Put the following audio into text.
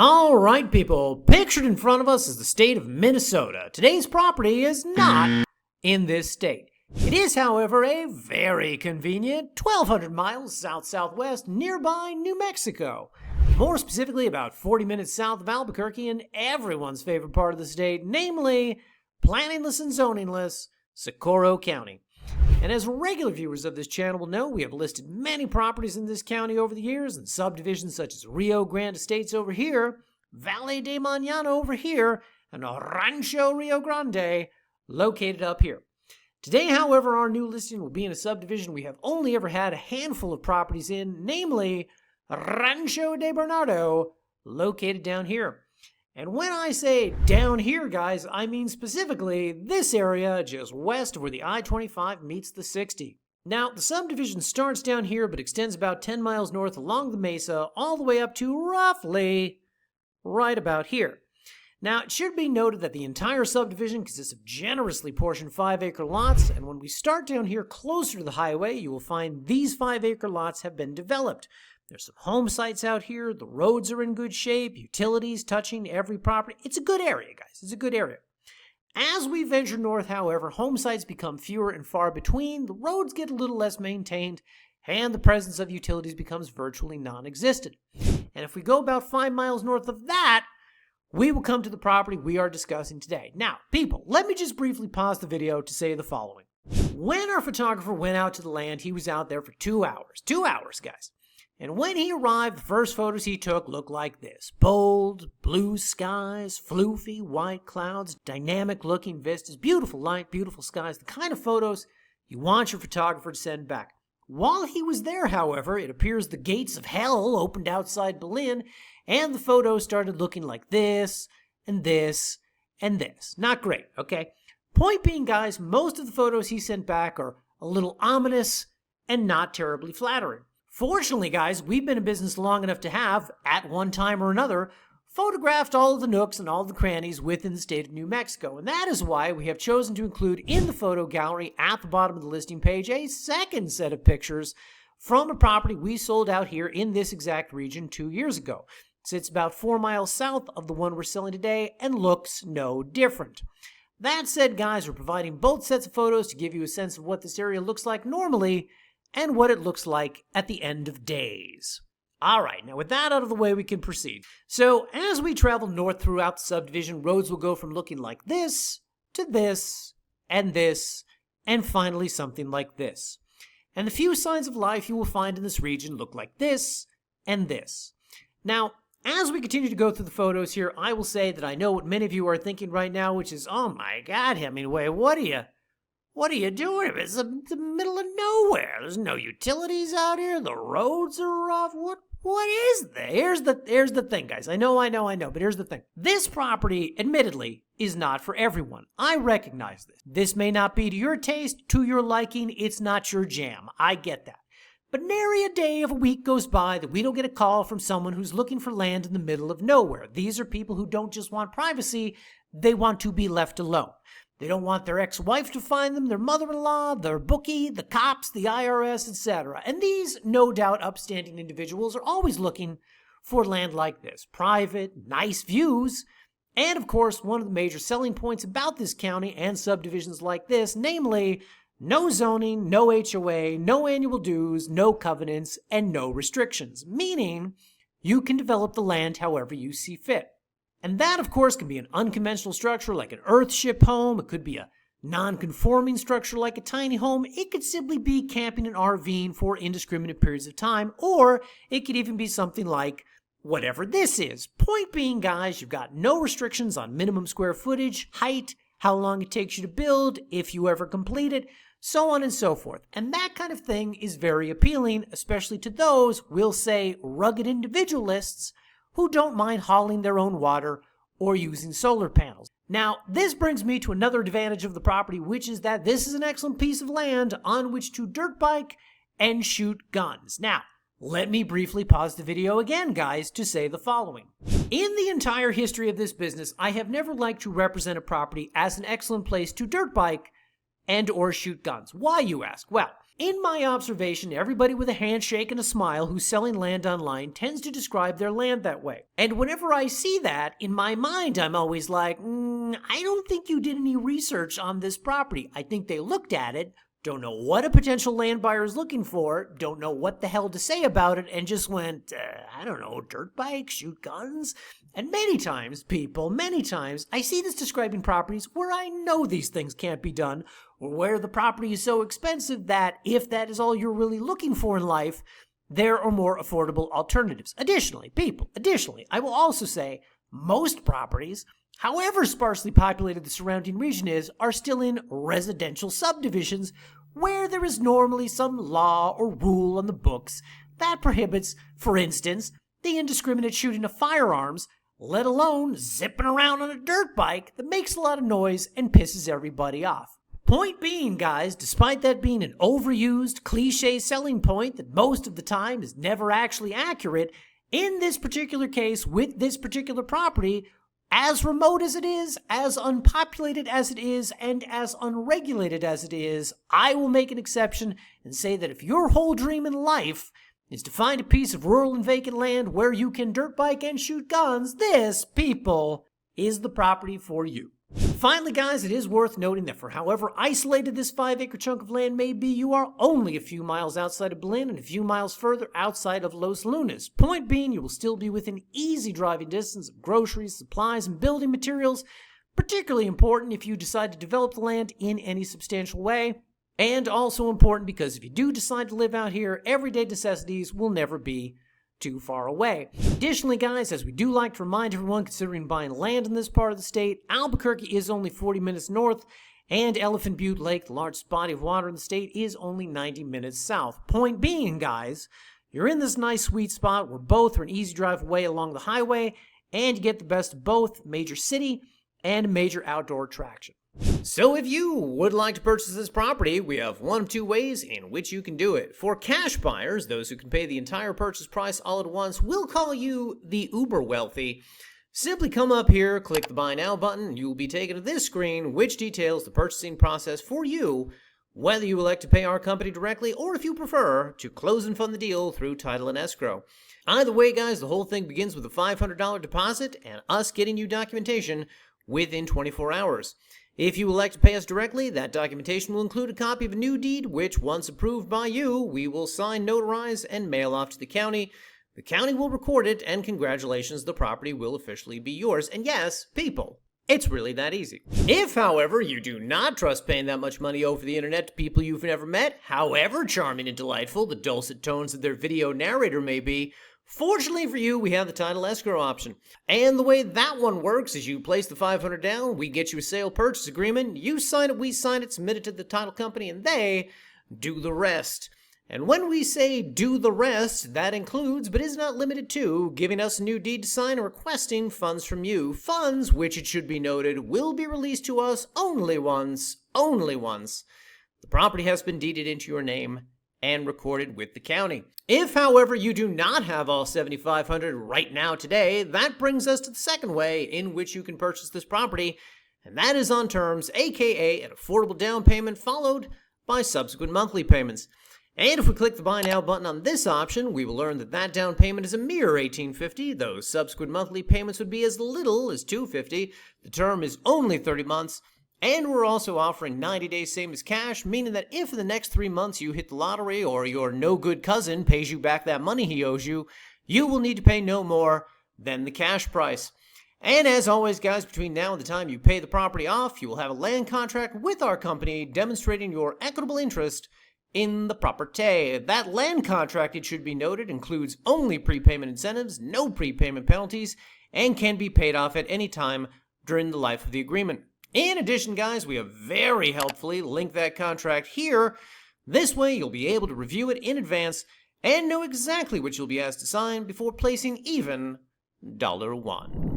All right, people, pictured in front of us is the state of Minnesota. Today's property is not in this state. It is, however, a very convenient 1,200 miles south-southwest nearby New Mexico. More specifically, about 40 minutes south of Albuquerque and everyone's favorite part of the state, namely planningless and zoningless Socorro County. And as regular viewers of this channel will know, we have listed many properties in this county over the years, and subdivisions such as Rio Grande Estates over here, Valle de Mañana over here, and Rancho Rio Grande located up here. Today, however, our new listing will be in a subdivision we have only ever had a handful of properties in, namely Rancho De Bernardo, located down here. And when I say down here, guys, I mean specifically this area just west of where the I-25 meets the 60. Now, the subdivision starts down here but extends about 10 miles north along the mesa all the way up to roughly right about here. Now, it should be noted that the entire subdivision consists of generously portioned 5-acre lots, and when we start down here closer to the highway, you will find these 5-acre lots have been developed. There's some home sites out here, the roads are in good shape, utilities touching every property. It's a good area, guys. It's a good area. As we venture north, however, home sites become fewer and far between, the roads get a little less maintained, and the presence of utilities becomes virtually non-existent. And if we go about 5 miles north of that, we will come to the property we are discussing today. Now, people, let me just briefly pause the video to say the following. When our photographer went out to the land, he was out there for 2 hours. 2 hours, guys. And when he arrived, the first photos he took looked like this. Bold, blue skies, floofy, white clouds, dynamic-looking vistas, beautiful light, beautiful skies, the kind of photos you want your photographer to send back. While he was there, however, it appears the gates of hell opened outside Belen, and the photos started looking like this, and this, and this. Not great, okay? Point being, guys, most of the photos he sent back are a little ominous and not terribly flattering. Fortunately, guys, we've been in business long enough to have, at one time or another, photographed all of the nooks and all of the crannies within the state of New Mexico. And that is why we have chosen to include in the photo gallery at the bottom of the listing page a second set of pictures from a property we sold out here in this exact region 2 years ago. It sits about 4 miles south of the one we're selling today and looks no different. That said, guys, we're providing both sets of photos to give you a sense of what this area looks like normally and what it looks like at the end of days. All right, now with that out of the way, we can proceed. So as we travel north throughout the subdivision, roads will go from looking like this to this, and finally something like this. And the few signs of life you will find in this region look like this and this. Now, as we continue to go through the photos here, I will say that I know what many of you are thinking right now, which is, oh my God, Hemingway, what are you doing? It's the middle of nowhere. There's no utilities out here. The roads are rough. What is that? Here's the thing, guys. I know, but here's the thing. This property, admittedly, is not for everyone. I recognize this. This may not be to your taste, to your liking. It's not your jam. I get that. But nary a day of a week goes by that we don't get a call from someone who's looking for land in the middle of nowhere. These are people who don't just want privacy. They want to be left alone. They don't want their ex-wife to find them, their mother-in-law, their bookie, the cops, the IRS, etc. And these, no doubt, upstanding individuals are always looking for land like this. Private, nice views, and of course, one of the major selling points about this county and subdivisions like this, namely, no zoning, no HOA, no annual dues, no covenants, and no restrictions. Meaning, you can develop the land however you see fit. And that, of course, can be an unconventional structure like an earthship home. It could be a non-conforming structure like a tiny home. It could simply be camping and RVing for indiscriminate periods of time. Or it could even be something like whatever this is. Point being, guys, you've got no restrictions on minimum square footage, height, how long it takes you to build, if you ever complete it, so on and so forth. And that kind of thing is very appealing, especially to those, we'll say, rugged individualists who don't mind hauling their own water or using solar panels. Now, this brings me to another advantage of the property, which is that this is an excellent piece of land on which to dirt bike and shoot guns. Now, let me briefly pause the video again, guys, to say the following. In the entire history of this business, I have never liked to represent a property as an excellent place to dirt bike and or shoot guns. Why, you ask? Well, In my observation, everybody with a handshake and a smile who's selling land online tends to describe their land that way. And whenever I see that, in my mind, I'm always like, I don't think you did any research on this property. I think they looked at it, don't know what a potential land buyer is looking for, don't know what the hell to say about it, and just went, I don't know, dirt bikes, shoot guns? And many times, I see this describing properties where I know these things can't be done, or where the property is so expensive that if that is all you're really looking for in life, there are more affordable alternatives. Additionally, I will also say most properties, however sparsely populated the surrounding region is, are still in residential subdivisions where there is normally some law or rule on the books that prohibits, for instance, the indiscriminate shooting of firearms, let alone zipping around on a dirt bike that makes a lot of noise and pisses everybody off. Point being, guys, despite that being an overused, cliche selling point that most of the time is never actually accurate, in this particular case, with this particular property, as remote as it is, as unpopulated as it is, and as unregulated as it is, I will make an exception and say that if your whole dream in life is to find a piece of rural and vacant land where you can dirt bike and shoot guns, this, people, is the property for you. Finally, guys, it is worth noting that for however isolated this 5-acre chunk of land may be, you are only a few miles outside of Belen and a few miles further outside of Los Lunas. Point being, you will still be within easy driving distance of groceries, supplies, and building materials, particularly important if you decide to develop the land in any substantial way. And also important because if you do decide to live out here, everyday necessities will never be too far away. Additionally, guys, as we do like to remind everyone considering buying land in this part of the state, Albuquerque is only 40 minutes north, and Elephant Butte Lake, the largest body of water in the state, is only 90 minutes south. Point being, guys, you're in this nice sweet spot where both are an easy drive away along the highway, and you get the best of both major city and major outdoor attraction. So if you would like to purchase this property, we have one of two ways in which you can do it. For cash buyers, those who can pay the entire purchase price all at once, we'll call you the uber wealthy. Simply come up here, click the Buy Now button, and you will be taken to this screen, which details the purchasing process for you, whether you elect to pay our company directly or if you prefer to close and fund the deal through title and escrow. Either way, guys, the whole thing begins with a $500 deposit and us getting you documentation within 24 hours. If you elect to pay us directly, that documentation will include a copy of a new deed, which, once approved by you, we will sign, notarize, and mail off to the county. The county will record it, and congratulations, the property will officially be yours. And yes, people, it's really that easy. If, however, you do not trust paying that much money over the internet to people you've never met, however charming and delightful the dulcet tones of their video narrator may be, fortunately for you, we have the title escrow option. And the way that one works is you place the $500 down, we get you a sale purchase agreement, you sign it, we sign it, submit it to the title company, and they do the rest. And when we say do the rest, that includes, but is not limited to, giving us a new deed to sign and requesting funds from you. Funds, which it should be noted, will be released to us only once, the property has been deeded into your name and recorded with the county. If, however, you do not have all $7,500 right now today, that brings us to the second way in which you can purchase this property, and that is on terms, aka an affordable down payment followed by subsequent monthly payments. And if we click the Buy Now button on this option, we will learn that that down payment is a mere $1,850. Those subsequent monthly payments would be as little as $250. The term is only 30 months. And we're also offering 90 days same as cash, meaning that if in the next 3 months you hit the lottery or your no-good cousin pays you back that money he owes you, you will need to pay no more than the cash price. And as always, guys, between now and the time you pay the property off, you will have a land contract with our company demonstrating your equitable interest in the property. That land contract, it should be noted, includes only prepayment incentives, no prepayment penalties, and can be paid off at any time during the life of the agreement. In addition, guys, we have very helpfully linked that contract here. This way, you'll be able to review it in advance and know exactly what you'll be asked to sign before placing even $1.